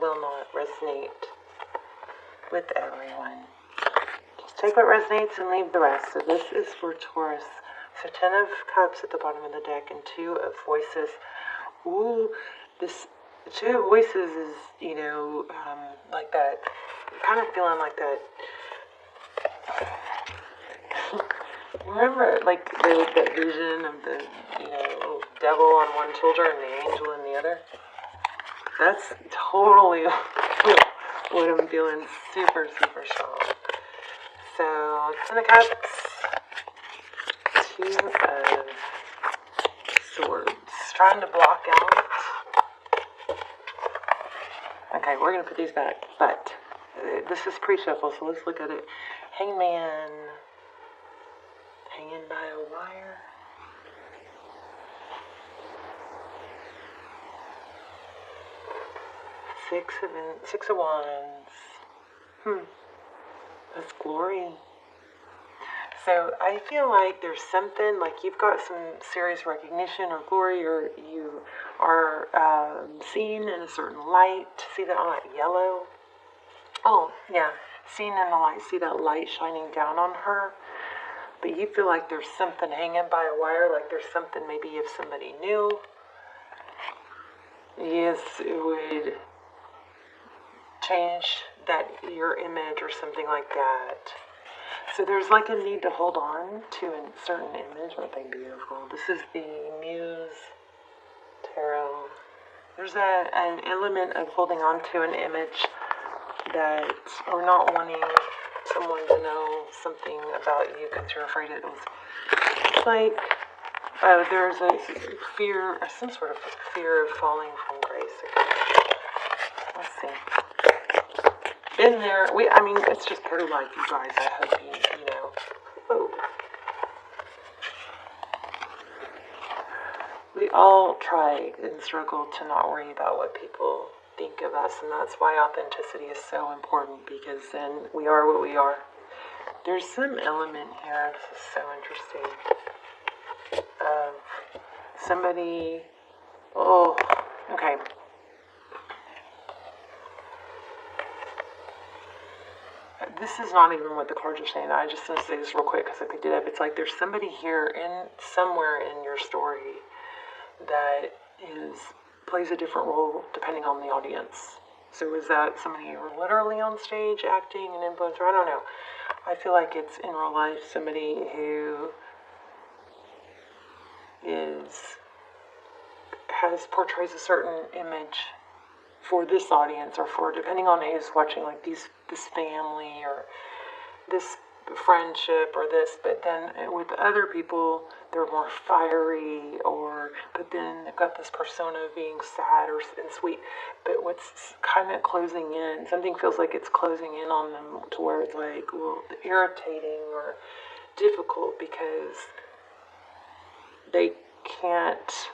will not resonate with everyone. Just take what resonates and leave the rest. So this is for Taurus. So 10 of Cups at the bottom of the deck and 2 of Voices. Ooh, this 2 of Voices is, like that, kind of feeling like that. Remember, like, that vision of the, devil on one shoulder and the angel in the other? That's totally what I'm feeling, super, super strong. So, 10 of Cups, 2 of Swords. Trying to block out. Okay, we're going to put these back, but this is pre-shuffle, so let's look at it. Hangman. Hanging by a wire. 6 of Wands. That's glory. So I feel like there's something, like you've got some serious recognition or glory, or you are seen in a certain light. See that light yellow? Oh, yeah. Seen in the light. See that light shining down on her? But you feel like there's something hanging by a wire, like there's something maybe if somebody knew. Yes, it would change your image or something like that. So there's like a need to hold on to a certain image. Aren't they beautiful? This is the Muse Tarot. There's an element of holding on to an image that, or not wanting someone to know something about you because you're afraid it was. It's like there's a fear, some sort of fear of falling from grace. Okay. Let's see. Been there. It's just part of life, you guys. I hope you know. Oh. We all try and struggle to not worry about what people think of us, and that's why authenticity is so important, because then we are what we are. There's some element here, this is so interesting, of somebody, okay. This is not even what the cards are saying. I just want to say this real quick because I picked it up. It's like there's somebody here somewhere in your story that plays a different role depending on the audience. So is that somebody you were literally on stage acting, an influencer? I don't know. I feel like it's in real life somebody who portrays a certain image for this audience, or for, depending on who's watching, like this family or this friendship or this, but then with other people they're more fiery, but then they've got this persona of being sad and sweet, but what's kind of closing in, something feels like it's closing in on them to where it's like, irritating or difficult because they can't,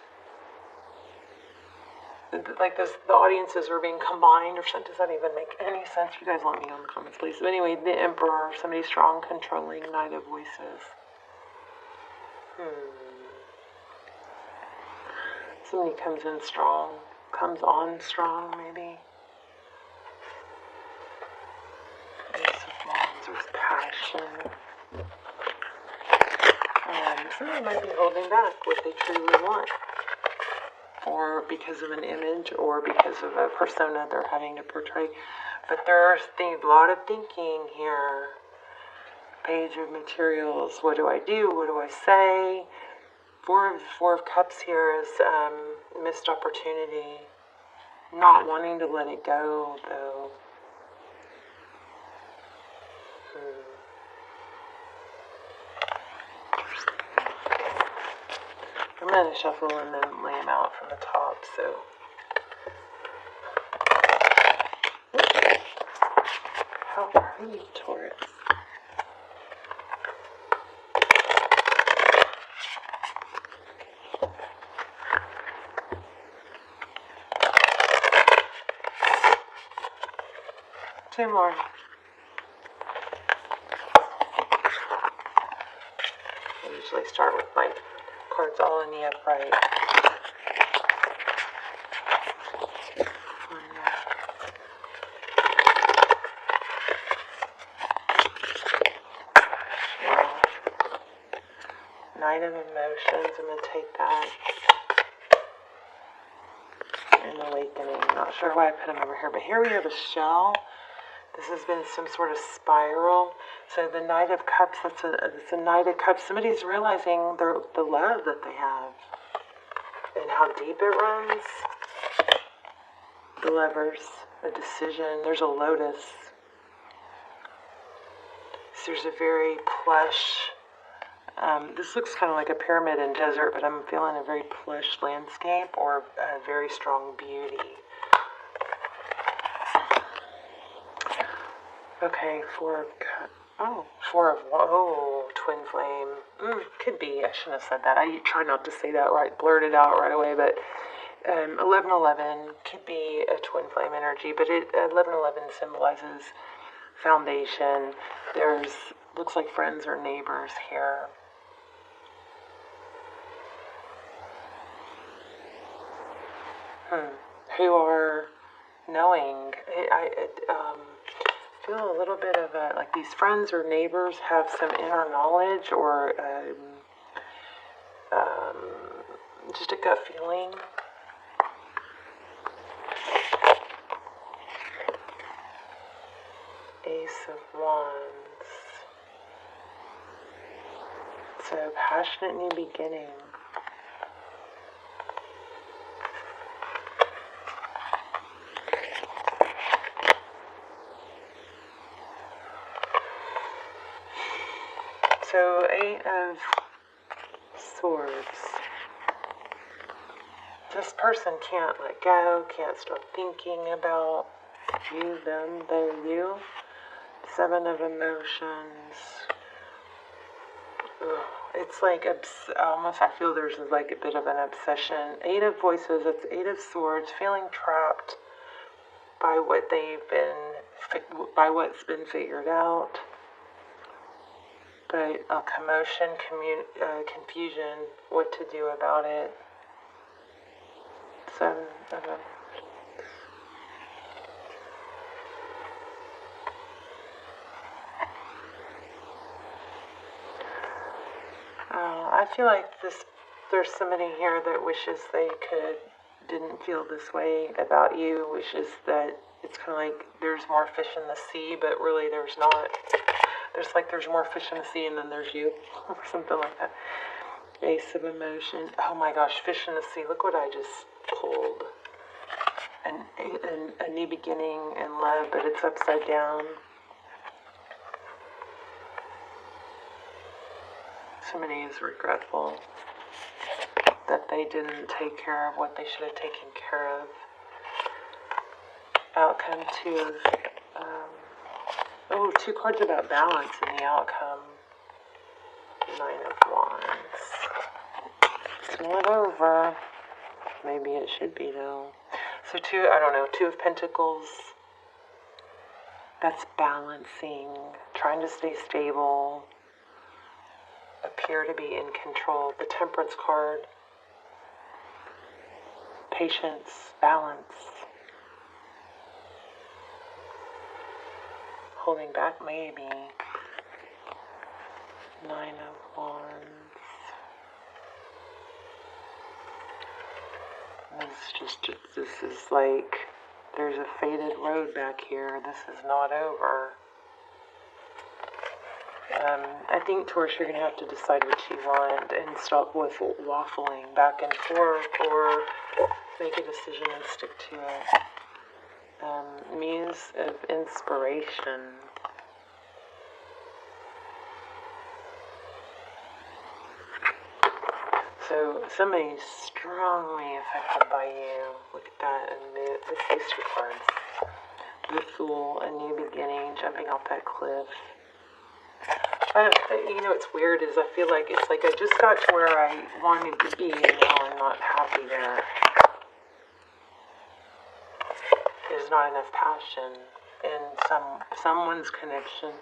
like this, the audiences are being combined or something. Does that even make any sense? You guys let me know in the comments, please. So anyway, the Emperor, somebody strong, controlling, Knight of Voices. Somebody comes on strong, maybe. Ace of Wands, there's passion. Somebody might be holding back what they truly want, or because of an image, or because of a persona they're having to portray. But there's a lot of thinking here. Page of materials. What do I do? What do I say? Four of Cups here is missed opportunity. Not wanting to let it go, though. I'm going to shuffle and then lay them out from the top, so. How are you, Taurus? Two more. I usually start with my cards all in the upright. Knight of Emotions. I'm going to take that. And Awakening. Not sure why I put them over here, but here we have a shell. This has been some sort of spiral. So the Knight of Cups, it's a Knight of Cups. Somebody's realizing the love that they have and how deep it runs. The Lovers, a decision. There's a Lotus. So there's a very plush, this looks kind of like a pyramid in desert, but I'm feeling a very plush landscape or a very strong beauty. Okay, Four of Twin Flame. Could be. I shouldn't have said that. I try not to say that right, blurt it out right away, but 1111 could be a Twin Flame energy, but 1111 symbolizes foundation. There's, looks like friends or neighbors here. Who are knowing. I feel a little bit of like these friends or neighbors have some inner knowledge or just a gut feeling. Ace of Wands. So passionate new beginning. So, Eight of Swords. This person can't let go, can't stop thinking about you, them, they, you. Seven of Emotions. Ugh. It's like, almost I feel there's like a bit of an obsession. Eight of Voices, it's Eight of Swords, feeling trapped by what by what's been figured out. But a commotion, confusion, what to do about it. Seven of them. I feel like there's somebody here that wishes they didn't feel this way about you, wishes that it's kind of like there's more fish in the sea, but really there's not. There's more fish in the sea and then there's you, or something like that. Ace of Emotion. Oh my gosh, fish in the sea. Look what I just pulled. A new beginning in love, but it's upside down. Somebody is regretful that they didn't take care of what they should have taken care of. Outcome two of, two cards about balance in the outcome. Nine of Wands. It's not over. Maybe it should be though. So Two of Pentacles. That's balancing, trying to stay stable, appear to be in control. The Temperance card. Patience, balance. Holding back maybe. Nine of Wands. This is like, there's a faded road back here. This is not over. I think, Taurus, you're going to have to decide what you want and stop with waffling back and forth, or make a decision and stick to it. Muse of Inspiration. So somebody's strongly affected by you. Look at that. And look at these two cards. The Fool, a new beginning, jumping off that cliff. What's weird is I feel like it's like I just got to where I wanted to be and now I'm not happy there. There's not enough passion in someone's connection.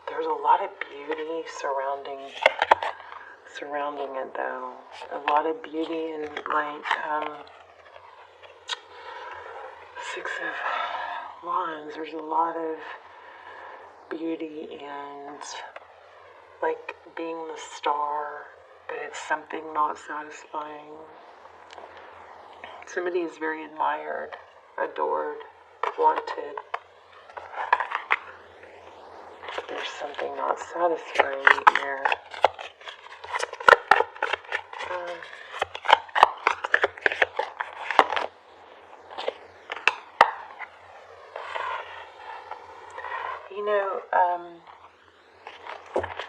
There's a lot of beauty surrounding it though. A lot of beauty and like Six of Wands. There's a lot of beauty and like being the star, but it's something not satisfying. Somebody is very admired, adored, wanted. There's something not satisfying there. You know,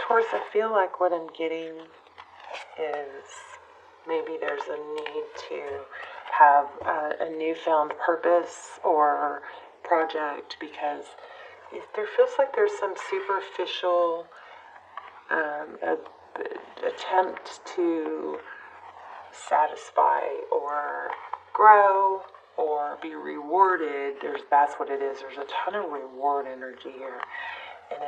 Taurus, I feel like what I'm getting is maybe there's a need to have a newfound purpose or project, because there feels like there's some superficial attempt to satisfy or grow or be rewarded. That's what it is. There's a ton of reward energy here. And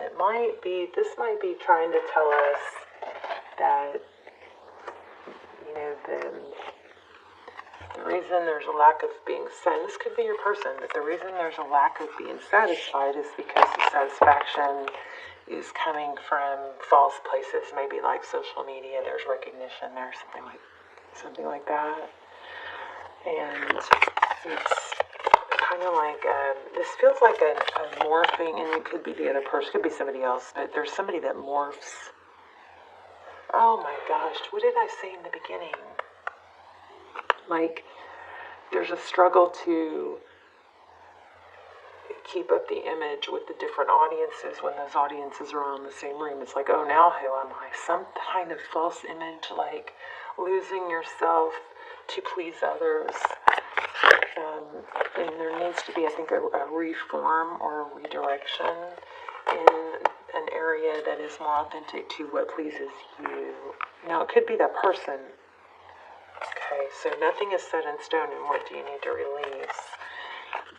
this might be trying to tell us that, you know, the reason there's a lack of being satisfied, this could be your person, but the reason there's a lack of being satisfied is because the satisfaction is coming from false places, maybe like social media. There's recognition there, something like that. And it's kind of like, this feels like a morphing, and it could be the other person, could be somebody else, but there's somebody that morphs. Oh my gosh, what did I say in the beginning? Like, there's a struggle to keep up the image with the different audiences when those audiences are all in the same room. It's like, oh, now who am I? Some kind of false image, like losing yourself to please others. And there needs to be, I think, a reform or a redirection in an area that is more authentic to what pleases you. Now, it could be that person. Okay, so nothing is set in stone, and what do you need to release?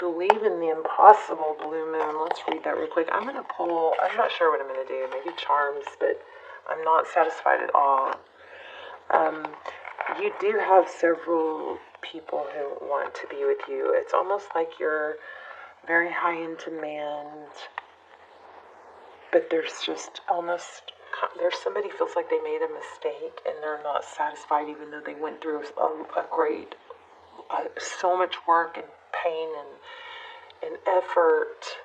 Believe in the impossible, blue moon. Let's read that real quick. I'm going to pull, I'm not sure what I'm going to do, maybe charms, but I'm not satisfied at all. You do have several people who want to be with you. It's almost like you're very high in demand, but there's somebody feels like they made a mistake and they're not satisfied, even though they went through a great, so much work and pain and effort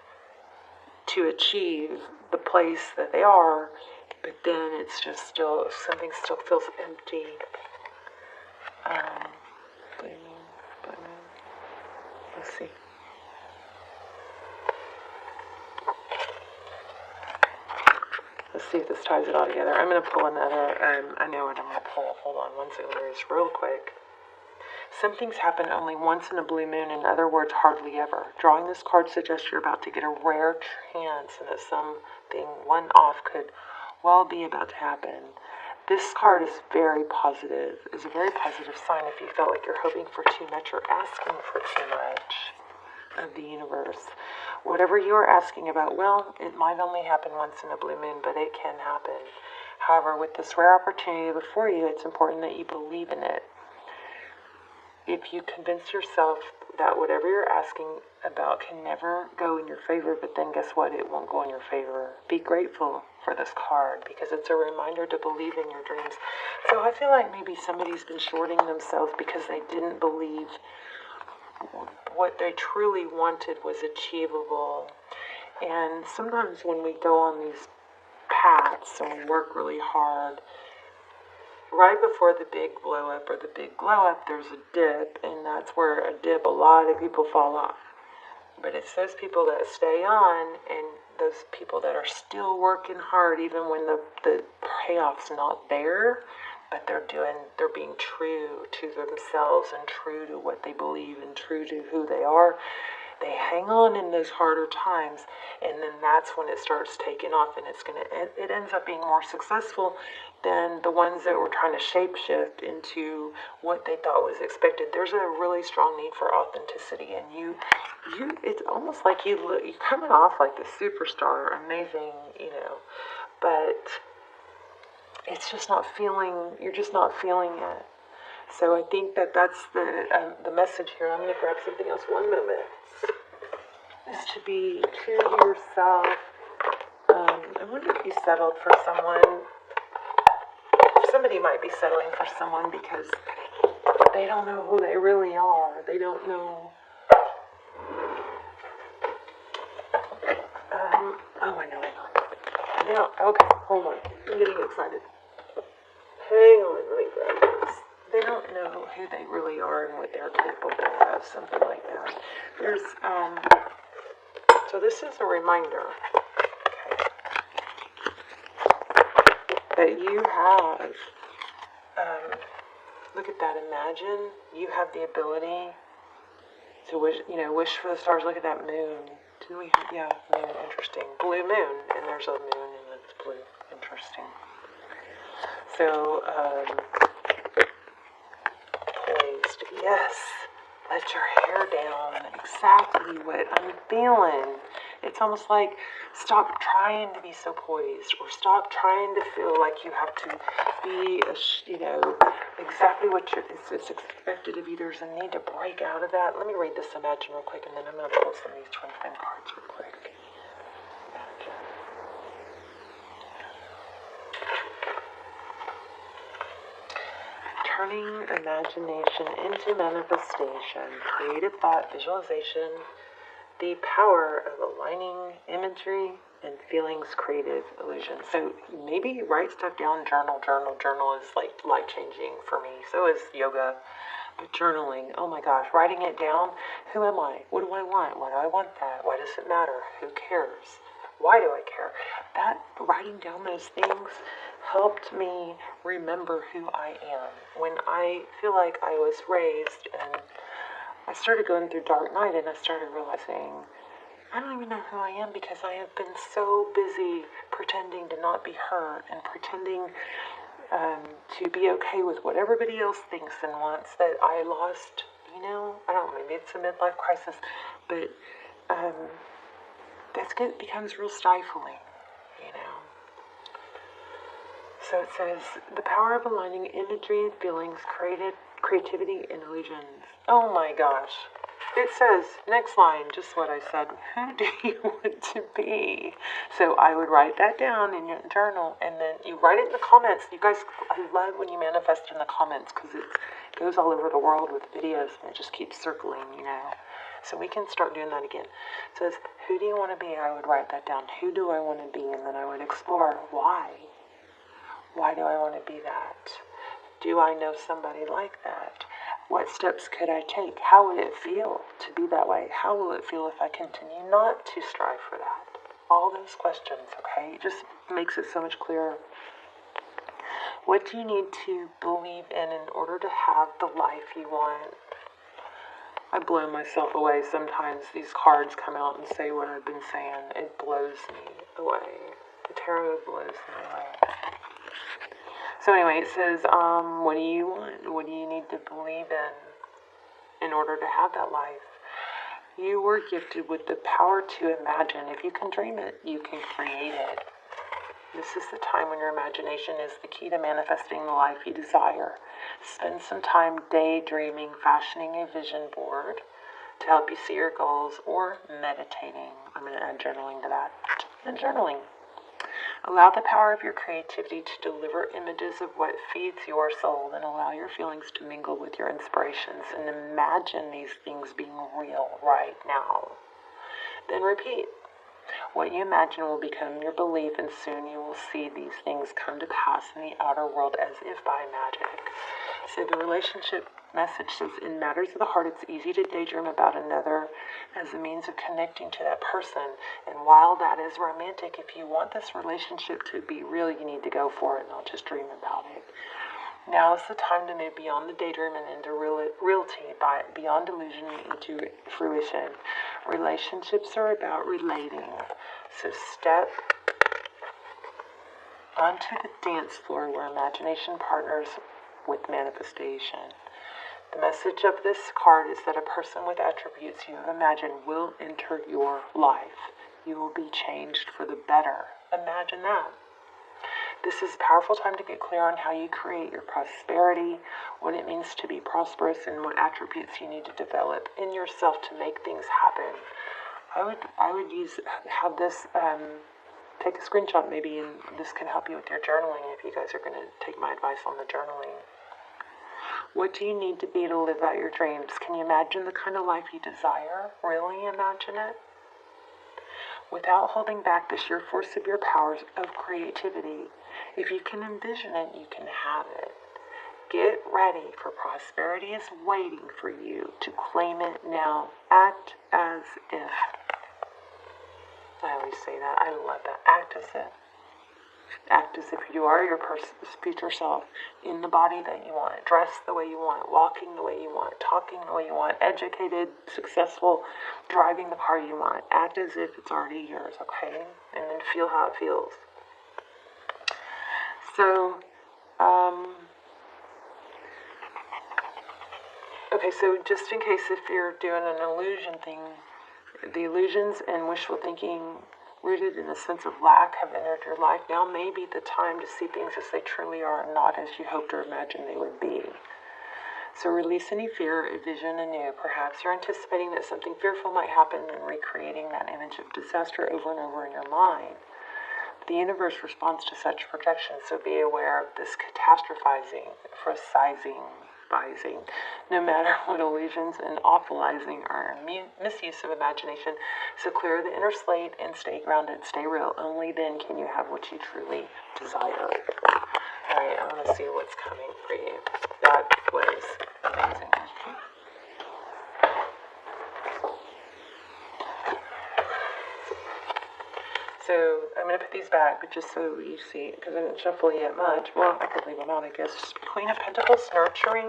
to achieve the place that they are, but then it's just something still feels empty. Let's see. Let's see if this ties it all together. I'm going to pull another, I know what I'm going to pull. Hold on one second, just real quick. Some things happen only once in a blue moon, in other words, hardly ever. Drawing this card suggests you're about to get a rare chance and that something one-off could well be about to happen. This card is very positive, is a very positive sign if you felt like you're hoping for too much or asking for too much of the universe. Whatever you are asking about, well, it might only happen once in a blue moon, but it can happen. However, with this rare opportunity before you, it's important that you believe in it. If you convince yourself that whatever you're asking about can never go in your favor, but then guess what? It won't go in your favor. Be grateful for this card because it's a reminder to believe in your dreams. So I feel like maybe somebody's been shorting themselves because they didn't believe what they truly wanted was achievable. And sometimes when we go on these paths and we work really hard, right before the big blow up or the big glow up, there's a dip, and that's where a lot of people fall off. But it's those people that stay on and those people that are still working hard even when the payoff's not there, but they're being true to themselves and true to what they believe and true to who they are. They hang on in those harder times, and then that's when it starts taking off, and it ends up being more successful than the ones that were trying to shapeshift into what they thought was expected. There's a really strong need for authenticity, and it's almost like you're coming off like the superstar, amazing, but it's just not you're just not feeling it. So I think that's the message here. I'm going to grab something else. One moment. Is to be true to yourself. I wonder if you settled for someone. Somebody might be settling for someone because they don't know who they really are. They don't know. Oh, I know. Okay, hold on. I'm getting excited. Hang on, let me grab this. They don't know who they really are and what they're capable of, something like that. There's, so this is a reminder, okay, that you have, look at that, imagine you have the ability to wish for the stars. Look at that moon. Didn't we have, yeah, moon, interesting. Blue moon, and there's a moon and it's blue, interesting. So, poised, yes, let your hair down, exactly what I'm feeling. It's almost like stop trying to be so poised, or stop trying to feel like you have to be, exactly what it's expected of you. There's a need to break out of that. Let me read this Imagine real quick, and then I'm going to pull some of these twin flame cards real quick. Imagine. Turning imagination into manifestation, creative thought, visualization, the power of aligning imagery and feelings, creative illusion. So maybe write stuff down, journal. Journal is like life-changing for me. So is yoga. But journaling, oh my gosh, writing it down. Who am I? What do I want? Why do I want that? Why does it matter? Who cares? Why do I care? That writing down those things helped me remember who I am. When I feel like I was raised and I started going through dark night, and I started realizing I don't even know who I am because I have been so busy pretending to not be hurt and pretending to be okay with what everybody else thinks and wants that I lost, I don't know, maybe it's a midlife crisis, but that becomes real stifling, So it says, the power of aligning imagery and feelings, creativity, and illusions. Oh my gosh. It says, next line, just what I said, who do you want to be? So I would write that down in your journal, and then you write it in the comments. You guys, I love when you manifest in the comments because it goes all over the world with videos, and it just keeps circling, So we can start doing that again. It says, who do you want to be? I would write that down. Who do I want to be? And then I would explore why. Why do I want to be that? Do I know somebody like that? What steps could I take? How would it feel to be that way? How will it feel if I continue not to strive for that? All those questions, okay? It just makes it so much clearer. What do you need to believe in order to have the life you want? I blow myself away sometimes. These cards come out and say what I've been saying. It blows me away. The tarot blows me away. So anyway, it says, what do you want? What do you need to believe in order to have that life? You were gifted with the power to imagine. If you can dream it, you can create it. This is the time when your imagination is the key to manifesting the life you desire. Spend some time daydreaming, fashioning a vision board to help you see your goals, or meditating. I'm going to add journaling to that. And journaling. Allow the power of your creativity to deliver images of what feeds your soul, and allow your feelings to mingle with your inspirations, and imagine these things being real right now. Then repeat. What you imagine will become your belief, and soon you will see these things come to pass in the outer world as if by magic. So the relationship message says, in matters of the heart, it's easy to daydream about another as a means of connecting to that person. And while that is romantic, if you want this relationship to be real, you need to go for it, not just dream about it. Now is the time to move beyond the daydream and into reality, beyond illusion into fruition. Relationships are about relating. So step onto the dance floor where imagination partners with manifestation. The message of this card is that a person with attributes you have imagined will enter your life. You will be changed for the better. Imagine that. This is a powerful time to get clear on how you create your prosperity, what it means to be prosperous, and what attributes you need to develop in yourself to make things happen. I would have this take a screenshot maybe, and this can help you with your journaling if you guys are going to take my advice on the journaling. What do you need to be to live out your dreams? Can you imagine the kind of life you desire? Really imagine it? Without holding back the sheer force of your powers of creativity, if you can envision it, you can have it. Get ready, for prosperity is waiting for you to claim it now. Act as if. I always say that. I love that. Act as if. Act as if you are your future self, in the body that you want, dressed the way you want, walking the way you want, talking the way you want, educated, successful, driving the car you want. Act as if it's already yours, okay? And then feel how it feels. So, okay, so just in case if you're doing an illusion thing, the illusions and wishful thinking rooted in a sense of lack have entered your life. Now may be the time to see things as they truly are, and not as you hoped or imagined they would be. So release any fear, envision anew. Perhaps you're anticipating that something fearful might happen and recreating that image of disaster over and over in your mind. The universe responds to such projections, so be aware of this catastrophizing, physizing, no matter what illusions and awfulizing are misuse of imagination. So clear the inner slate and stay grounded, stay real. Only then can you have what you truly desire. Alright, I want to see what's coming for you. That was amazing. So I'm going to put these back, but just so you see, because I didn't shuffle yet much. Well, I could leave them out, I guess. Queen of Pentacles, nurturing,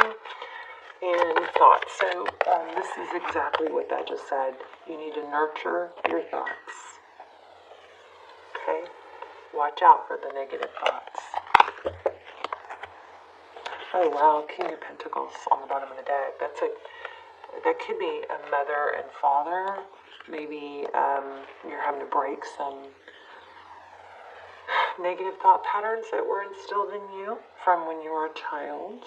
and thoughts. So this is exactly what that just said. You need to nurture your thoughts. Okay? Watch out for the negative thoughts. Oh wow, King of Pentacles on the bottom of the deck. That could be a mother and father. Maybe you're having to break some negative thought patterns that were instilled in you from when you were a child.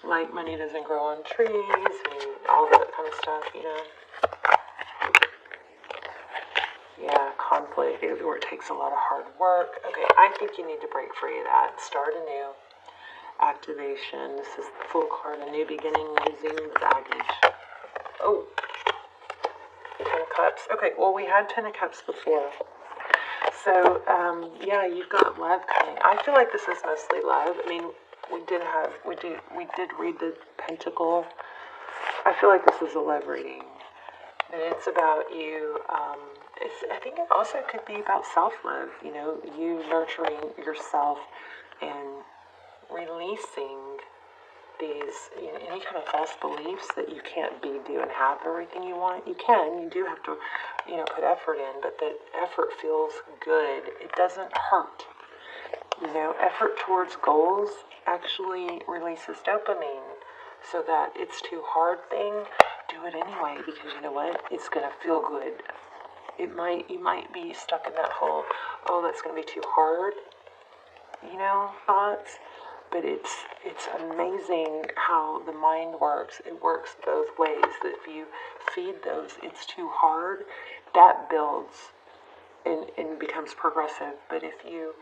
Like money doesn't grow on trees and all that kind of stuff, you know. Yeah, conflict is where it takes a lot of hard work. Okay, I think you need to break free of that. Start anew. Activation. This is the Fool card. A new beginning, losing the baggage. Oh. 10 of Cups. Okay, well, we had 10 of Cups before. So, yeah, you've got love coming. I feel like this is mostly love. I mean, we did read the Pentacle. I feel like this is a love reading. And it's about you. I think it also could be about self-love. You know, you nurturing yourself and releasing these, you know, any kind of false beliefs that you can't be, do, and have everything you want. You can. You do have to, you know, put effort in, but the effort feels good. It doesn't hurt. You know, effort towards goals actually releases dopamine, so that it's too hard thing, do it anyway, because you know what? It's going to feel good. You might be stuck in that whole, oh, that's going to be too hard, you know, thoughts. But it's amazing how the mind works. It works both ways. That if you feed those, it's too hard, that builds and becomes progressive. But if you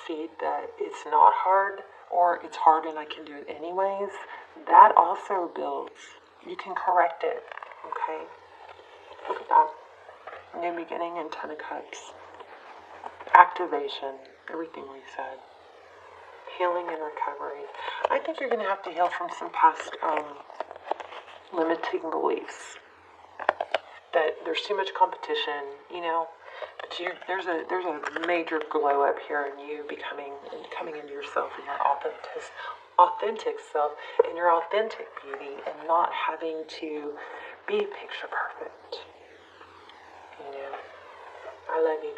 feed that it's not hard, or it's hard and I can do it anyways, that also builds. You can correct it, okay? Look at that. New beginning and 10 of Cups. Activation, everything we said. Healing and recovery. I think you're going to have to heal from some past limiting beliefs. That there's too much competition, you know. But there's a major glow up here in you coming into yourself and your authentic self and your authentic beauty, and not having to be picture perfect. You know, I love you.